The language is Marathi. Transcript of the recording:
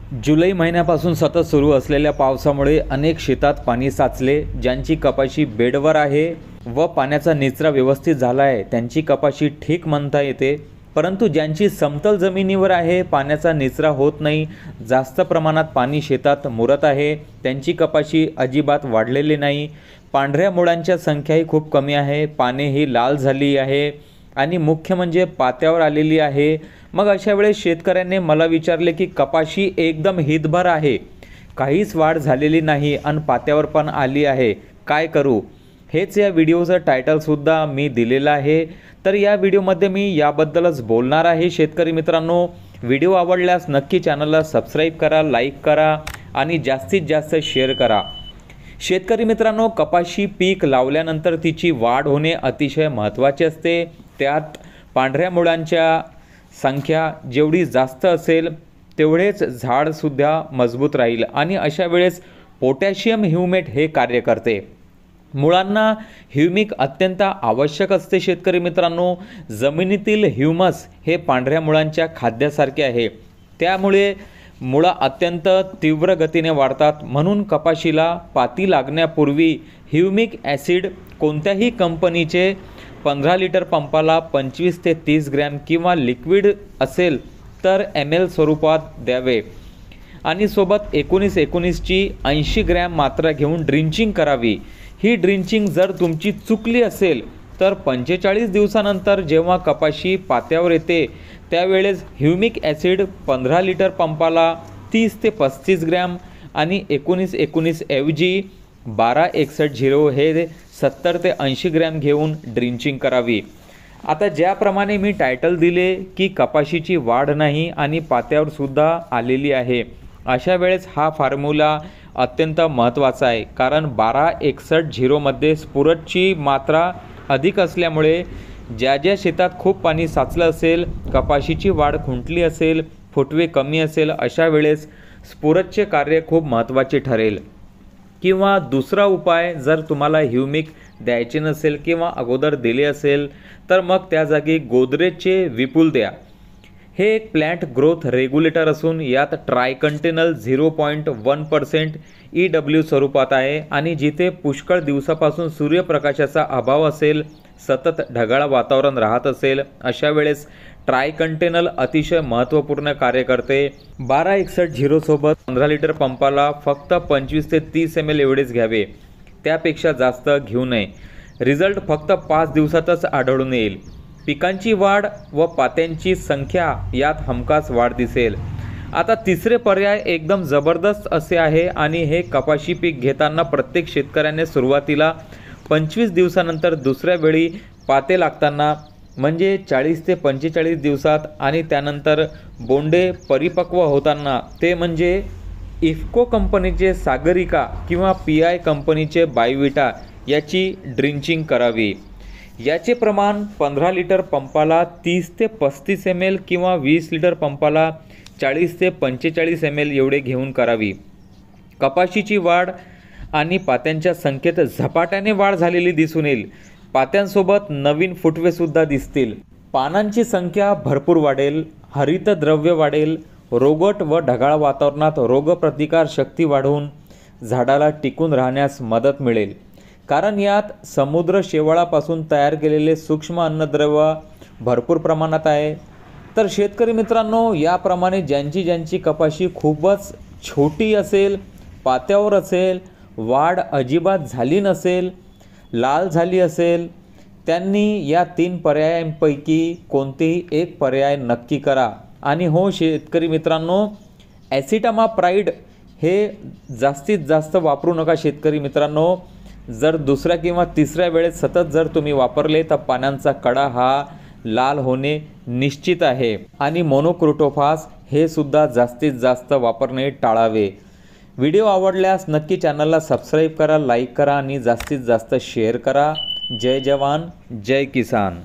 जुलै महिन्यापासून सतत सुरू असलेल्या पावसामुळे अनेक शेतात पाणी साचले। ज्यांची कपाशी बेडवर आहे व पाण्याचा निचरा व्यवस्थित झाला आहे त्यांची कपाशी ठीक म्हणता येते, परंतु ज्यांची समतल जमिनीवर आहे, पाण्याचा निचरा होत नाही, जास्त प्रमाणात पाणी शेतात मुरत आहे, त्यांची कपाशी अजिबात वाढलेली नाही। पांढऱ्या मुळांच्या संख्याही खूप कमी आहे, पाने ही लाल झाली आहे आणि मुख्य म्हणजे पात्यावर आलेली आहे। मग अशा वेळेस शेतकऱ्यांनी मला विचारले की कपाशी एकदम हितभर आहे, काहीच वाढ झालेली नाही आणि पात्यावर पण आली आहे, काय करू? हेच या व्हिडिओचं टायटल सुद्धा मी दिलेलं आहे। तर या व्हिडिओमध्ये मी याबद्दलच बोलणार आहे। शेतकरी मित्रांनो, व्हिडिओ आवडल्यास नक्की चॅनलला सबस्क्राईब करा, लाईक करा आणि जास्तीत जास्त शेअर करा। शेतकरी मित्रांनो, कपाशी पीक लावल्यानंतर तिची वाढ होणे अतिशय महत्त्वाचे असते। त्यात पांढऱ्या मुळांच्या संख्या जेवढी जास्त असेल तेवढेच झाडसुद्धा मजबूत राहील आणि अशा वेळेस पोटॅशियम ह्यूमेट हे कार्य करते। मुळांना ह्यूमिक अत्यंत आवश्यक असते। शेतकरी मित्रांनो, जमिनीतील ह्यूमस हे पांढऱ्या मुळांच्या खाद्यासारखे आहे, त्यामुळे मुळा अत्यंत तीव्र गतीने वाढतात। म्हणून कपाशीला पाती लागण्यापूर्वी ह्यूमिक ॲसिड कोणत्याही कंपनीचे 15 लिटर पंपाला 25 ते 30 ग्रॅम किंवा लिक्विड असेल तर ml स्वरूपात द्यावे आणि सोबत 19-19 ची 80 ग्रॅम मात्रा घेऊन ड्रिंचिंग करावी। ही ड्रिंचिंग जर तुमची चुकली असेल तर 45 दिवसानंतर जेव्हा कपाशी पात्यावर येते त्यावेळेस ह्यूमिक ॲसिड 15 लिटर पंपाला 30 ते 35 ग्रॅम आणि 19-19 ऐवजी 12-61-0 हे 70 ते 80 ग्रॅम घेऊन ड्रिंचिंग करावी। आता ज्याप्रमाणे मी टायटल दिले की कपाशीची वाढ नाही आणि पात्यावर सुद्धा आलेली आहे, अशा वेळेस हा फॉर्म्युला अत्यंत महत्त्वाचा आहे, कारण 12-61-0 मध्ये स्फुरदची मात्रा अधिक असल्यामुळे ज्या शेतात खूप पाणी साचलं असेल, कपाशीची वाढ खुंटली असेल, फुटवे कमी असेल, अशा वेळेस स्फुरदचे कार्य खूप महत्त्वाचे ठरेल। किंवा दुसरा उपाय, जर तुम्हाला ह्यूमिक द्यायचे नसेल किंवा अगोदर दिले असेल तर मग त्या जागी गोदरेजचे विपुल द्या। हे एक प्लांट ग्रोथ रेग्युलेटर असून यात ट्रायकंटेनल 0.1% EW स्वरूपात आहे आणि जिथे पुष्कळ दिवसापासून सूर्यप्रकाशाचा अभाव असेल, सतत ढगाळ वातावरण राहत असेल, अशा वेळेस ट्रायकंटेनल अतिशय महत्त्वपूर्ण कार्य करते। 12-61-0 सोबत 15 लिटर पंपाला फक्त 25 ते 30 ml एवढेच घ्यावे, त्यापेक्षा जास्त घेऊ नये। रिझल्ट फक्त 5 दिवसातच आढळून येईल। पिकांची वाढ व पात्यांची संख्या यात हमखास वाढ दिसेल। आता तिसरे पर्याय एकदम जबरदस्त असे आहे आणि हे कपाशी पीक घेताना प्रत्येक शेतकऱ्याने सुरुवातीला 25 दिवसानंतर दुसऱ्या वेळी पाते लागताना म्हणजे 40 ते 45 दिवसात आणि त्यानंतर बोंडे परिपक्व होताना, ते म्हणजे इफ्को कंपनीचे सागरिका किंवा PI कंपनीचे बायोविटा याची ड्रिंचिंग करावी। याचे प्रमाण 15 लिटर पंपाला 30 ते 35 ml किंवा 20 लिटर पंपाला 40 ते 45 ml एवढे घेऊन करावी। कपाशीची वाढ आणि पात्यांच्या संख्येत झपाट्याने वाढ झालेली दिसून येईल। पात्यांसोबत नवीन फुटवे सुद्धा दिसतील, पानांची संख्या भरपूर वाढेल, हरितद्रव्य वाढेल, रोगट व ढगाळ वातावरणात रोगप्रतिकार शक्ती वाढून झाडाला टिकून राहण्यास मदत मिळेल, कारण यात समुद्र शेवाळापासून तयार केलेले सूक्ष्म अन्नद्रव्य भरपूर प्रमाणात आहे। तर शेतकरी मित्रांनो, याप्रमाणे ज्यांची कपाशी खूपच छोटी असेल, पात्यावर असेल, वाढ अजिबात झाली नसेल, लाल झाली असेल, त्यांनी या 3 पर्यायांपैकी कोणतेही एक पर्याय नक्की करा। आणि हो शेतकरी मित्रांनो, ॲसिटामाप्राइड हे जास्तीत जास्त वापरू नका शेतकरी मित्रांनो। जर दुसऱ्या किंवा तिसऱ्या वेळेस सतत जर तुम्ही वापरले तर पानांचा कडा हा लाल होणे निश्चित आहे। आणि मोनोक्रोटोफास हे सुद्धा जास्तीत जास्त वापरणे टाळावे। व्हिडिओ आवडल्यास नक्की चॅनलला सबस्क्राईब करा, लाईक करा आणि जास्तीत जास्त शेअर करा। जय जवान, जय किसान।